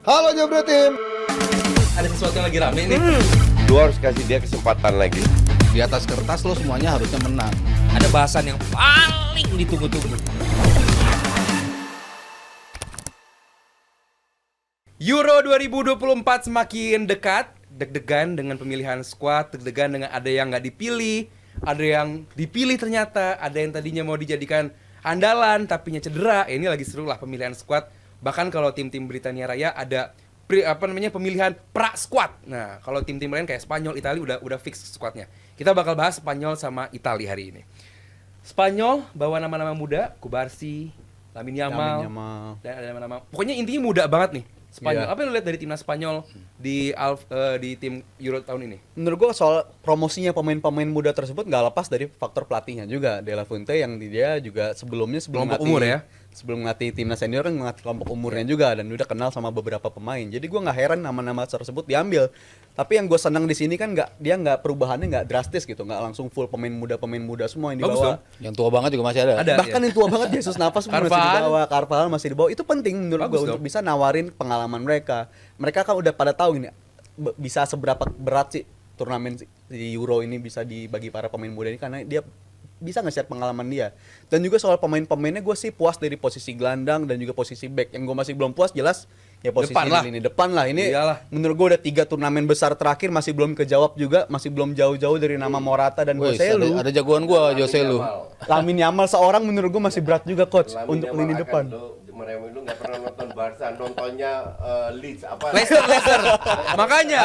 Halo Jebret Tim. Ada sesuatu yang lagi rame nih. Lu harus kasih dia kesempatan lagi. Di atas kertas lo semuanya harusnya menang. Ada bahasan yang paling ditunggu-tunggu. Euro 2024 semakin dekat. Deg-degan dengan pemilihan skuad, deg-degan dengan ada yang nggak dipilih, ada yang dipilih ternyata, ada yang tadinya mau dijadikan andalan tapinya cedera. Ini lagi seru lah pemilihan skuad. Bahkan kalau tim-tim Britania Raya ada pemilihan pra squad. Nah, kalau tim-tim lain kayak Spanyol, Italia udah fix squadnya. Kita bakal bahas Spanyol sama Italia hari ini. Spanyol bawa nama-nama muda, Kubarsi, Lamine Yamal, dan ada nama-nama. Pokoknya intinya muda banget nih. Spanyol. Iya. Apa yang lu lihat dari timnas Spanyol di tim Euro tahun ini? Menurut gue soal promosinya pemain-pemain muda tersebut nggak lepas dari faktor pelatihnya juga. De La Fuente yang dia juga sebelum Kelompok umur ya? Sebelum ngelatih timnas senior kan ngelatih kelompok umurnya juga dan udah kenal sama beberapa pemain. Jadi gue nggak heran nama-nama tersebut diambil. Tapi yang gue senang di sini kan dia nggak perubahannya nggak drastis gitu, nggak langsung full pemain muda semua yang Bagus dibawa. dong. Yang tua banget juga masih ada. Bahkan yang tua banget Jesus Navas masih dibawa, Carvajal masih dibawa. Itu penting menurut gue untuk bisa nawarin pengalaman mereka. Mereka kan udah pada tahu ini bisa seberapa berat sih turnamen di Euro ini bisa dibagi para pemain muda ini karena dia bisa nge-share pengalaman dia. Dan juga soal pemain-pemainnya gue sih puas dari posisi gelandang dan juga posisi back. Yang gue masih belum puas jelas ya posisi ini depan lah. Ini Iyalah. menurut gue udah 3 turnamen besar terakhir masih belum kejawab juga, masih belum jauh-jauh dari nama Morata dan Joselu. Ada jagoan gua, Joselu. Lamine Yamal seorang menurut gue masih berat juga coach untuk lini depan. Lu nggak pernah nonton Barca, nontonnya Leeds apa? Leicester. Makanya,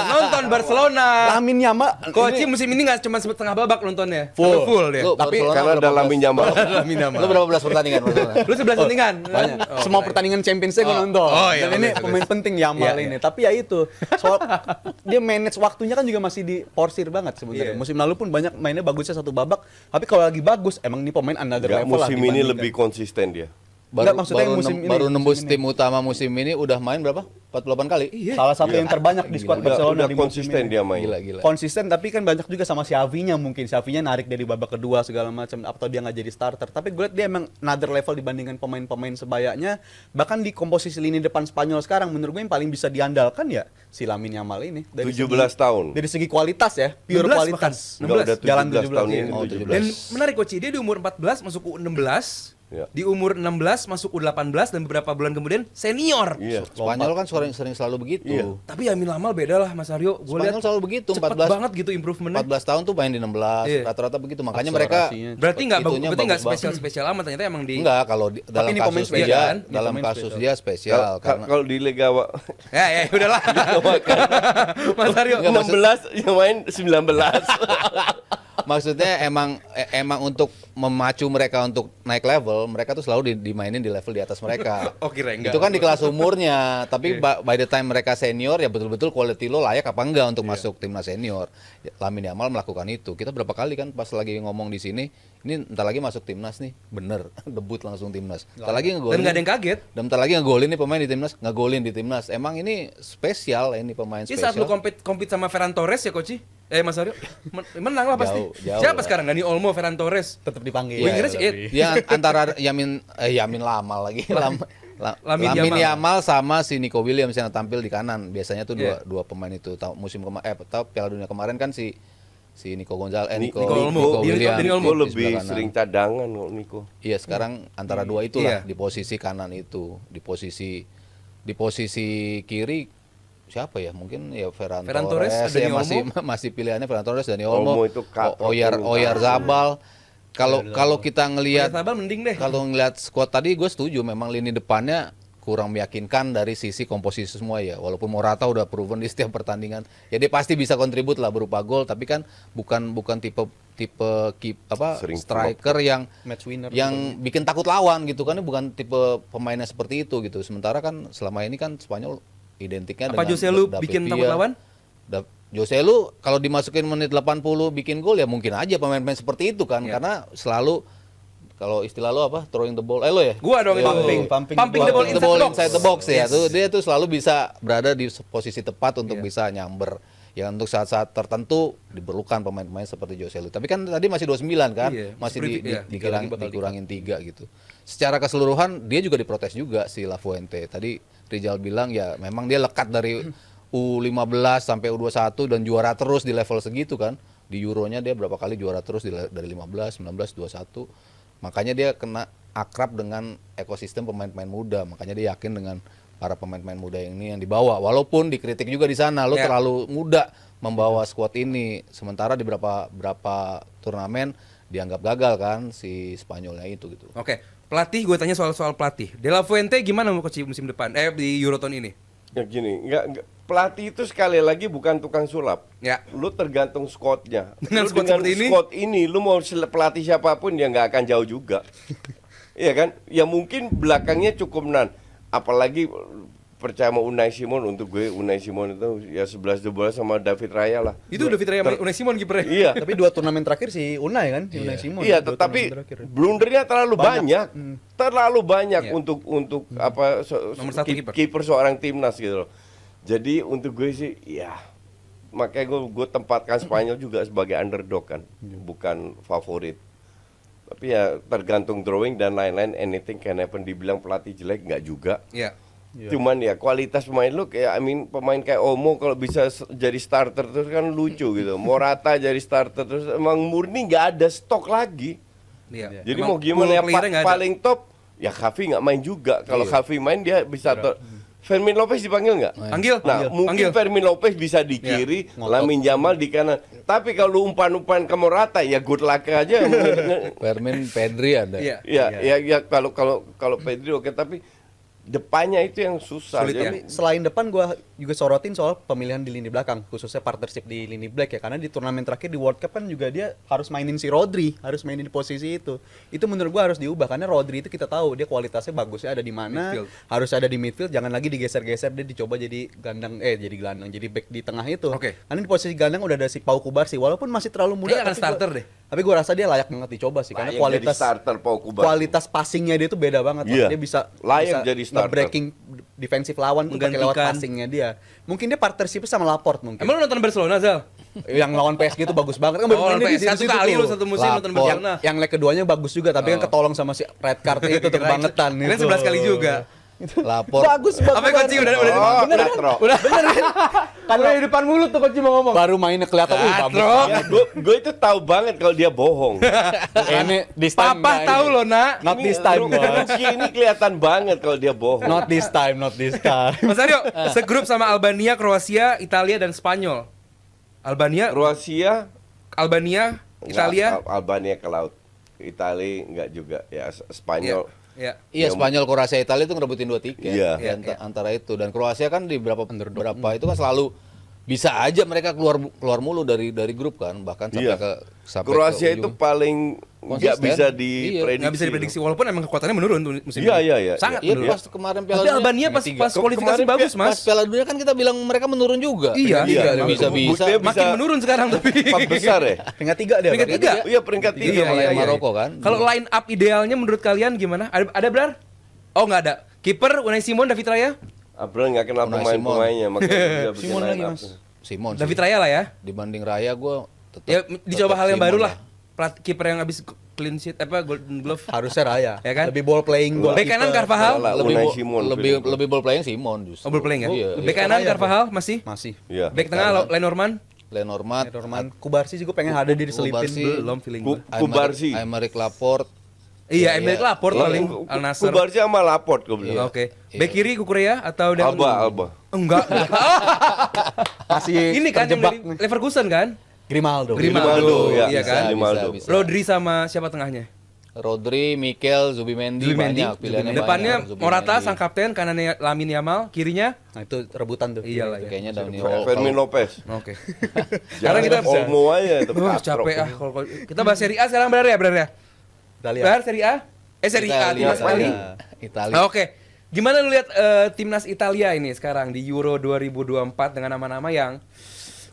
nonton Barcelona. Lamine Yamal Coach musim ini nggak cuma setengah babak nontonnya. Full dia. Tapi Karena ada Lamine Yamal. Lamine Yamal. Lu berapa belas pertandingan Barcelona? Lu 11 pertandingan. banyak. Semua pertandingan Champions League gue nonton. Iya, Dan ini bagus. pemain penting Yamal Iya, ini. Tapi ya itu, soal dia manage waktunya kan juga masih diporsir banget sebenarnya. Iya. Musim lalu pun banyak mainnya bagusnya satu babak. Tapi kalau lagi bagus, emang ini pemain another Nggak, level lah. musim ini lebih konsisten dia. Nggak, maksudnya Baru nembus musim ini. tim utama musim ini udah main berapa? 48 kali. Salah satu yang terbanyak di skuad Barcelona Udah di musim konsisten ini. dia main. Gila. Konsisten tapi kan banyak juga sama Xavi-nya mungkin. Xavi-nya narik dari babak kedua segala macam atau dia nggak jadi starter. Tapi gue liat dia emang another level dibandingkan pemain-pemain sebayanya. Bahkan di komposisi lini depan Spanyol sekarang menurut gue yang paling bisa diandalkan ya si Lamine Yamal ini. 17 tahun. Dari segi kualitas ya, pure 16 kualitas. bahkan. Udah 17 tahun iya. ini. Oh, 17. Dan menarik Coach, dia di umur 14 masuk U16. Ya. Di umur 16 masuk U18 dan beberapa bulan kemudian senior. Iya. Spanyol kan sering selalu begitu. Iya. Tapi Lamine Yamal beda lah Mas Aryo. Gue lihat Spanyol selalu begitu, cepet 14 banget gitu improvementnya. 14 tahun tuh main di 16, Iya. rata-rata begitu. Makanya mereka Akselerasinya. Berarti nggak itunya nggak bagus banget. spesial amat ternyata emang di. Enggak, kalau dalam ini pemain kasus spesial dia, kan? Ini dalam pemain kasus spesial. dia spesial karena Kalau di Liga Ya udahlah. Mas Aryo. Nggak, maksud- 16 yang main 19. maksudnya emang untuk memacu mereka untuk naik level, mereka tuh selalu dimainin di level di atas mereka. Oh, kirain enggak. Itu kan di kelas umurnya, tapi by the time mereka senior ya betul-betul quality lo layak apa enggak untuk masuk timnas senior. Lamine Yamal melakukan itu. Kita berapa kali kan pas lagi ngomong di sini, ini entar lagi masuk timnas nih, bener debut langsung timnas. Entar lagi Dan ngegolin. nggak ada yang kaget. Dan bentar lagi ngegolin nih pemain di timnas, ngegolin di timnas. Emang ini spesial, ini pemain Ini spesial. saat lu compete sama Ferran Torres ya Coach? Mas Aryo. Menang lah pasti. Jauh Siapa lah. sekarang? Dani Olmo, Ferran Torres. Tetap dipanggil. Wingernya sih Dia antara Yamin Lamal lagi. Lamine Lamine Yamal. Yamal sama si Nico Williams yang tampil di kanan. Biasanya tuh Iya. dua pemain itu. Tahu musim Piala Dunia kemarin kan si Nico Gonzalez, Nico Olmo. Williams. Dani Olmo. Nico di lebih sebelah kanan. sering cadangan kok Nico. Iya, sekarang antara dua itulah Iya. di posisi kanan itu, di posisi kiri siapa ya? Mungkin ya Ferran Torres, Torres Dani ya Olmo. masih pilihannya Ferran Torres, Dani Olmo Olmo, itu cutthroat Oyar Zabal. Kalau kita ngelihat Sabal mending deh. kalau ngelihat squad tadi gue setuju memang lini depannya kurang meyakinkan dari sisi komposisi semua ya. Walaupun Morata udah proven di setiap pertandingan, ya dia pasti bisa kontribut lah berupa gol, tapi kan bukan tipe Sering striker yang Match winner. bikin takut lawan gitu kan, bukan tipe pemainnya seperti itu gitu. Sementara kan selama ini kan Spanyol identiknya Apa dengan Joselu David bikin Villa. takut lawan? Joselu kalau dimasukin menit 80 bikin gol ya mungkin aja pemain-pemain seperti itu kan, Iya. karena selalu kalau istilah lo apa, throwing the ball, lo ya? Gua dong itu. Pumping the ball inside the box ya. Yes. Tuh dia tuh selalu bisa berada di posisi tepat untuk Iya. bisa nyamber. Ya untuk saat-saat tertentu diperlukan pemain-pemain seperti Joselu. Tapi kan tadi masih 29 kan, Iya, masih iya. dikurangin 3 gitu. Secara keseluruhan dia juga diprotes juga si La Fuente. Tadi Rizal bilang ya memang dia lekat dari U15 sampai U21 dan juara terus di level segitu kan. Di Euronya dia berapa kali juara terus dari 15, 19, 21. Makanya dia kena akrab dengan ekosistem pemain-pemain muda. Makanya dia yakin dengan para pemain-pemain muda ini yang dibawa. Walaupun dikritik juga di sana, lo terlalu muda membawa skuad ini. Sementara di berapa turnamen dianggap gagal kan si Spanyolnya itu gitu. Oke, pelatih gue tanya soal pelatih. De La Fuente gimana mau coach musim depan? Di Euroton ini? Ya gini, enggak, pelatih itu sekali lagi bukan tukang sulap. Ya. Lu tergantung squadnya. Dengan Lu squad seperti ini? squad ini, lu mau pelatih siapapun dia nggak akan jauh juga. Iya kan? Ya mungkin belakangnya cukup apalagi percaya sama Unai Simon. Untuk gue Unai Simon itu ya 11-12 sama David Raya lah. Itu David Raya sama Unai Simon kipernya. Iya. Tapi 2 turnamen terakhir si Unai kan, si Unai Simon. Iya, 2 tetapi turnamen terakhir. blundernya terlalu banyak. Terlalu banyak Iya. untuk apa Nomor satu kiper. kiper seorang timnas gitu loh. Jadi untuk gue sih ya makanya gue tempatkan Spanyol juga sebagai underdog kan, bukan favorit. Tapi ya tergantung drawing dan lain-lain, anything can happen. Dibilang pelatih jelek nggak juga. Iya. Cuman ya kualitas pemain lu kayak pemain kayak Olmo kalau bisa jadi starter terus kan lucu gitu. Morata jadi starter terus emang murni nggak ada stok lagi. Iya. Jadi Emang mau gimana ya pool player-nya nggak ada. paling top ya Xavi nggak main juga. Kalau Xavi main dia bisa Fermin Lopez dipanggil nggak? Panggil. Nah, mungkin Fermin Lopez bisa di kiri, Lamine Yamal di kanan. Tapi kalau umpan-umpan ke Morata ya good luck aja. Fermin, Pedri ada. Iya. Ya kalau Pedri oke, tapi depannya itu yang susah. Sulit ya. Tapi selain depan gua juga sorotin soal pemilihan di lini belakang, khususnya partnership di lini black ya, karena di turnamen terakhir di World Cup kan juga dia harus mainin si Rodri, harus mainin di posisi itu. Itu menurut gua harus diubah karena Rodri itu kita tahu dia kualitasnya bagusnya ada di mana, Midfield. harus ada di midfield, jangan lagi digeser-geser dia dicoba jadi jadi back di tengah itu. Oke. Karena di posisi gelandang udah ada si Pau Kubarsi walaupun masih terlalu muda. Dia akan tapi gua- starter deh. Tapi gua rasa dia layak banget dicoba sih karena Layak kualitas jadi starter Pau Kubarsi. kualitas passingnya dia itu beda banget. Iya. Dia bisa Layak jadi starter. breaking defensif lawan tuh pakai lewat Menggantikan. passingnya dia. Mungkin dia partnership sama Laporte mungkin. Emang lu nonton Barcelona, Zal? Yang lawan PSG itu bagus banget kan baru Oh, mainnya di PSG. Satu situ-situ kali tuh. lu satu musim nonton Laporte. Barcelona. Yang leg keduanya bagus juga tapi kan Oh. ketolong sama si red card itu tuh kebangetan itu. Keren 11 kali juga. Lapor. Bagus banget. Apa coach udah Katro. udah kan di depan mulut tuh coach mau ngomong. Baru mainnya kelihatan bagus. Ya, gue itu tahu banget kalau dia bohong. Ini this time. Papa nggak tahu ini. loh, Nak. Not this time, bos. Ruki ini kelihatan banget kalau dia bohong. Not this time, not this time. Mas Aryo, segrup sama Albania, Kroasia, Italia dan Spanyol. Albania, Kroasia, Italia. Albania ke laut. Italia enggak juga. Ya Spanyol. Iya. Iya, Spanyol, Kroasia, Italia itu ngerebutin 2 tiket. Iya. Di antara itu, dan Kroasia kan di berapa itu kan selalu bisa aja mereka keluar mulu dari grup kan, bahkan sampai Iya. sampai Kroasia ke itu ujung. paling nggak Konsisten. bisa Iya. diprediksi. Nggak bisa diprediksi walaupun emang kekuatannya menurun tuh musim Iya, ini. iya. Sangat Iya, menurun. pas kemarin Piala Tapi Albania pas tiga. kualifikasi Kemarin bagus, Pas Mas. Piala Dunia kan kita bilang mereka menurun juga. Iya. Iya, bisa. buktinya Makin menurun sekarang tapi. 4 besar ya. Peringkat 3 dia. Peringkat berarti. 3. Iya, peringkat 3 Iya, Sama iya, iya. Maroko kan. Kalau line up idealnya menurut kalian gimana? Ada Brar? Oh, nggak ada. Kiper Unai Simon, David Raya? April nggak kenal Unai pemain-pemainnya makanya dia bikin Simon line lagi, up. Mas. Simon sih. David Raya lah ya. Dibanding Raya gue tetap Ya dicoba hal yang Simon baru lah. Kiper yang habis clean sheet Golden Glove. Harusnya Raya. Ya kan? Lebih ball playing, goal Bek kanan Carvajal. Salah, lebih Unai bo- Simon, lebih feeling. lebih ball playing Simon justru. Oh, ball playing ya? Iya. Bek kanan Raya, Carvajal masih. Masih. Iya. Bek tengah Lenormand. Lenormand, Norman Kubarsi juga pengen ada di diselipin. Kubarsi. Belum feeling gue. Kubarsi. Aymeric Laporte. Iya, Iya, Emil iya. Laporte paling Al Nassr. Kubarsi sama Laporte gue bilang. Oke. Bek kiri Kukurea atau dan Alba. Enggak. Masih Ini kan yang terjebak dari nih. Leverkusen kan? Grimaldo. Grimaldo, ya, iya kan? Grimaldo. Bisa. Rodri sama siapa tengahnya? Rodri, Mikel, Zubimendi, Zubimendi. banyak pilihannya. Depannya banyak. Morata Zubimendi. sang kapten, kanannya Lamine Yamal, kirinya Nah, itu rebutan tuh. Iya lah ya. Kayaknya Dani Fermin Lopez. Oke. Sekarang kita- Olmo aja itu. Wah, capek ah kalau kita bahas Serie A sekarang benar ya? Italia. Bahas Serie A? Serie A timnas Itali. Italia. Oke. Gimana lu lihat timnas Italia ini sekarang di Euro 2024 dengan nama-nama yang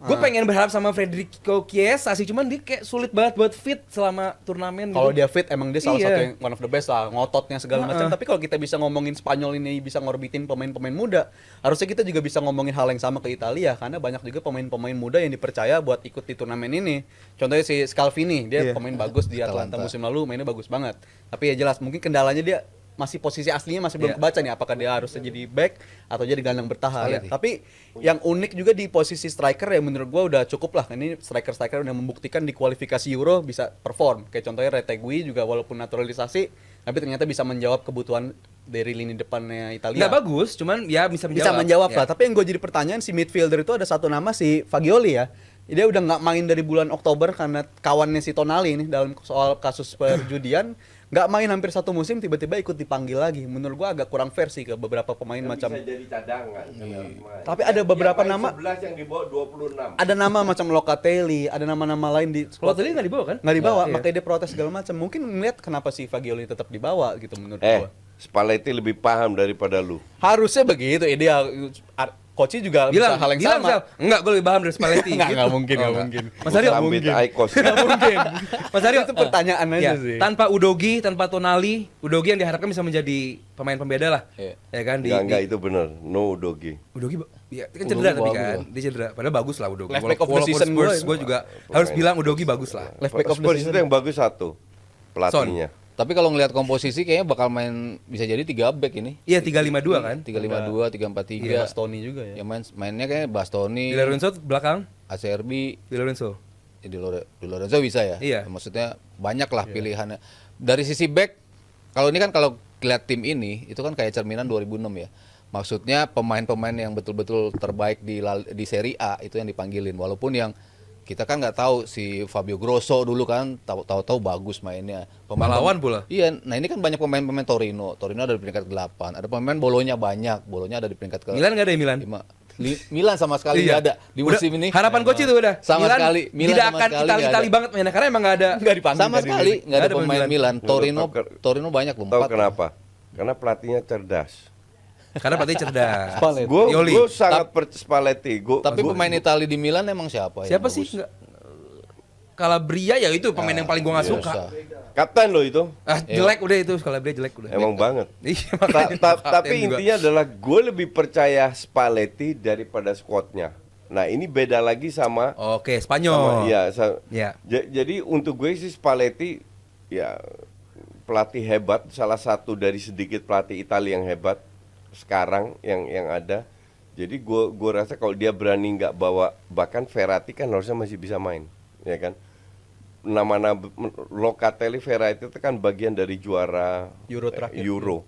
gue pengen berharap sama Federico Chiesa sih, cuman dia kayak sulit banget buat fit selama turnamen Kalau gitu. dia fit emang dia salah Iya. satu yang one of the best lah, ngototnya segala macam. Tapi kalau kita bisa ngomongin Spanyol ini bisa ngorbitin pemain-pemain muda, harusnya kita juga bisa ngomongin hal yang sama ke Italia karena banyak juga pemain-pemain muda yang dipercaya buat ikut di turnamen ini. Contohnya si Scalvini, dia Iya. pemain bagus di Atlanta Atalanta. musim lalu, mainnya bagus banget. Tapi ya jelas mungkin kendalanya dia masih posisi aslinya masih belum kebaca nih, apakah dia harus jadi back atau jadi gelandang bertahan. Iya. Tapi yang unik juga di posisi striker ya menurut gua udah cukup lah. Ini striker udah membuktikan di kualifikasi Euro bisa perform. Kayak contohnya Retegui juga walaupun naturalisasi tapi ternyata bisa menjawab kebutuhan dari lini depannya Italia. Nggak bagus, cuman ya bisa menjawab. Bisa menjawab Ya. lah. Tapi yang gue jadi pertanyaan si midfielder itu ada satu nama si Fagioli ya. Dia udah nggak main dari bulan Oktober karena kawannya si Tonali nih dalam soal kasus perjudian. Nggak main hampir satu musim, tiba-tiba ikut dipanggil lagi. Menurut gua agak kurang fair sih ke beberapa pemain macam. bisa jadi cadangan. Tapi ada beberapa Yang nama. 11 yang di bawah 26. Ada nama macam Locatelli, ada nama-nama lain di Kalau tadi nggak dibawa kan? nggak dibawa, Iya. makanya dia protes segala macam. Mungkin ngeliat kenapa si Fagioli tetap dibawa gitu menurut gua. Spalletti lebih paham daripada lu. Harusnya begitu, ideal. Koci juga bisa hal yang sama. Sal. Enggak, gue lebih paham dari Spalletti. Nggak mungkin, nggak mungkin. Mas Aryo, Sambit Aikos. Nggak mungkin. Mas Aryo, Itu pertanyaan aja ya, sih. tanpa Udogi, tanpa Tonali, Udogi yang diharapkan bisa menjadi pemain pembeda lah. Iya. Ya kan Enggak itu benar. No Udogi. Udogi ya, kan cedera Udogi tapi bagus kan. lah. Dia cedera. Padahal bagus lah Udogi. Left back of the season gue juga harus bilang Udogi bagus lah. Left back of the Spurs season. itu yang bagus satu. Pelatihnya. Tapi kalau ngelihat komposisi kayaknya bakal main bisa jadi 3 back ini. Iya 3-5-2 kan. 3-5-2, 3-4-3. Bastoni juga ya. Ya mainnya kayak Bastoni, Di Lorenzo belakang, Acerbi, Di Lorenzo. Di Lorenzo bisa ya. Iya. Maksudnya banyak lah pilihannya. Dari sisi back, kalau ini kan kalau lihat tim ini itu kan kayak cerminan 2006 ya. Maksudnya pemain-pemain yang betul-betul terbaik di Serie A itu yang dipanggilin. Walaupun yang kita kan nggak tahu si Fabio Grosso dulu kan tahu-tahu bagus mainnya. Pahlawan pula. Iya, nah ini kan banyak pemain-pemain Torino. Torino ada di peringkat 8. Ada pemain Bolonya banyak. Bolonya ada di peringkat ke Milan nggak ada ya Milan? 5. Milan sama sekali nggak ada di Udah, musim ini. Harapan coach itu udah. Sama Milan sekali. Milan tidak sama akan sekali nggak Itali-Itali ada. banget mainnya karena emang nggak ada. Nggak dipanggil Sama sekali nggak ada Nggak ada pemain pemain Milan. Nggak ada. Torino banyak loh. Tahu 4. kenapa? Karena pelatihnya cerdas. Karena pelatih cerdas. Spalletti. Yoli. Gue sangat Spalletti. Tapi pemain Italia di Milan emang siapa? Siapa yang sih? bagus? Nggak. Calabria ya itu pemain yang paling gua nggak suka. Biasa. Kapten loh itu. Jelek udah itu Calabria jelek udah. Emang banget. Iya, makanya Tapi kapten juga. intinya adalah gue lebih percaya Spalletti daripada squadnya. Nah ini beda lagi sama. Oke, Spanyol. Ya. Jadi untuk gue sih Spalletti ya pelatih hebat, salah satu dari sedikit pelatih Italia yang hebat sekarang yang ada. Jadi gue rasa kalau dia berani nggak bawa, bahkan Verratti kan harusnya masih bisa main, ya kan? Nama-nama Locatelli, Verratti itu kan bagian dari juara Euro terakhir. Euro.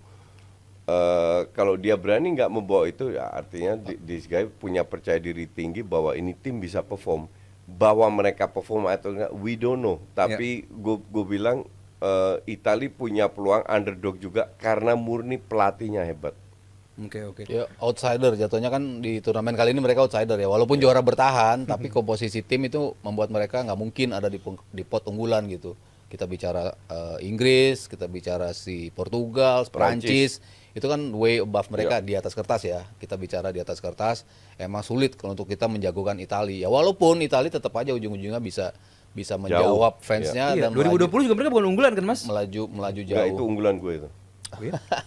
Kalau dia berani nggak membawa itu, ya artinya this guy punya percaya diri tinggi bahwa ini tim bisa perform. Bahwa mereka perform atau enggak, we don't know. Tapi gue bilang Italia punya peluang underdog juga karena murni pelatihnya hebat. Oke. Ya outsider jatuhnya kan di turnamen kali ini mereka outsider ya. Walaupun juara bertahan, tapi komposisi tim itu membuat mereka nggak mungkin ada di pot unggulan gitu. Kita bicara Inggris, kita bicara si Portugal, Prancis, itu kan way above mereka di atas kertas ya. Kita bicara di atas kertas, emang sulit kalau untuk kita menjagokan Italia. Ya walaupun Italia tetap aja ujung-ujungnya bisa menjawab fansnya Iya, dan 2020 juga mereka bukan unggulan kan, Mas? melaju Nggak, jauh. itu unggulan gue itu.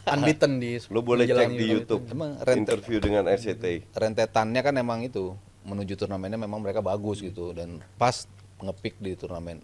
Unbeaten di Lo boleh cek menjalani di Euro YouTube itu. Emang interview dengan RCTI. rentetannya kan emang itu menuju turnamennya memang mereka bagus gitu dan pas ngepick di turnamen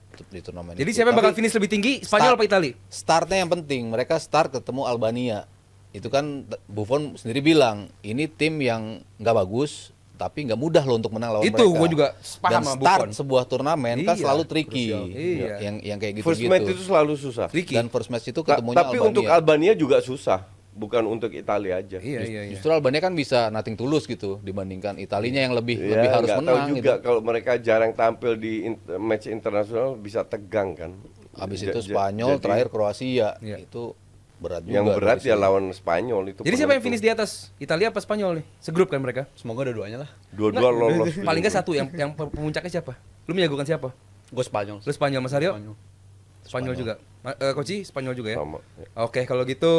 Jadi itu. siapa yang bakal Tapi finish lebih tinggi, Spanyol apa Italia? startnya yang penting, mereka start ketemu Albania. Itu kan Buffon sendiri bilang ini tim yang nggak bagus tapi nggak mudah loh untuk menang lawan Itu mereka. gua juga Dan paham sama start Buffon. sebuah turnamen kan Iya, selalu tricky. Iya. Yang kayak First gitu-gitu. match itu selalu susah. Tricky. Dan first match itu ketemunya Tapi Albania. untuk Albania juga susah, bukan untuk Italia aja. Iya. Justru Albania kan bisa nothing tulus gitu dibandingkan Italinya yang lebih Ya, harus nggak menang tahu juga gitu. kalau mereka jarang tampil di match internasional bisa tegang kan. Habis Ja- itu ja- Spanyol, jadi terakhir Kroasia. Iya. Itu berat juga. yang berat dari ya sini. lawan Spanyol itu. Jadi siapa yang penentu. finish di atas? Italia apa Spanyol nih? Segrup kan mereka? Semoga dua-duanya lah. Dua-dua lolos. Paling nggak satu yang pemuncaknya siapa? Lu menjagokan siapa? Gue Spanyol. Lu Spanyol, Mas Aryo? Spanyol. Spanyol juga. Koci Spanyol juga ya? Sama. Oke, kalau gitu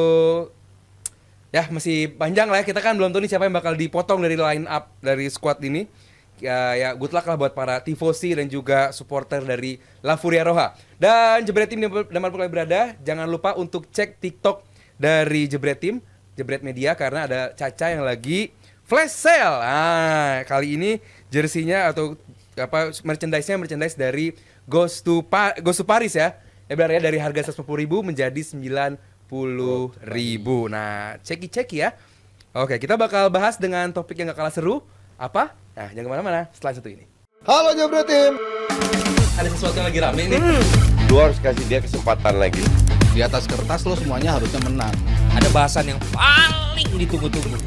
ya masih panjang lah ya. Kita kan belum tahu nih siapa yang bakal dipotong dari line up dari squad ini. Ya good luck lah buat para tifosi dan juga supporter dari La Furia Roja. Dan Jebret Tim dimanapun kalian berada, jangan lupa untuk cek TikTok dari Jebret Tim, Jebret Media, karena ada Caca yang lagi flash sale. Nah, kali ini jersinya atau apa merchandise dari Ghost to Paris ya. Ya benar ya, dari harga 150.000 menjadi 90.000. 10.000. Nah, ceki ya. Oke, kita bakal bahas dengan topik yang gak kalah seru. Apa? Nah, jangan kemana-mana setelah satu ini. Halo Nyobro Tim. Ada sesuatu yang lagi rame nih. Lu harus kasih dia kesempatan lagi. Di atas kertas lo semuanya harusnya menang. Ada bahasan yang paling ditunggu-tunggu.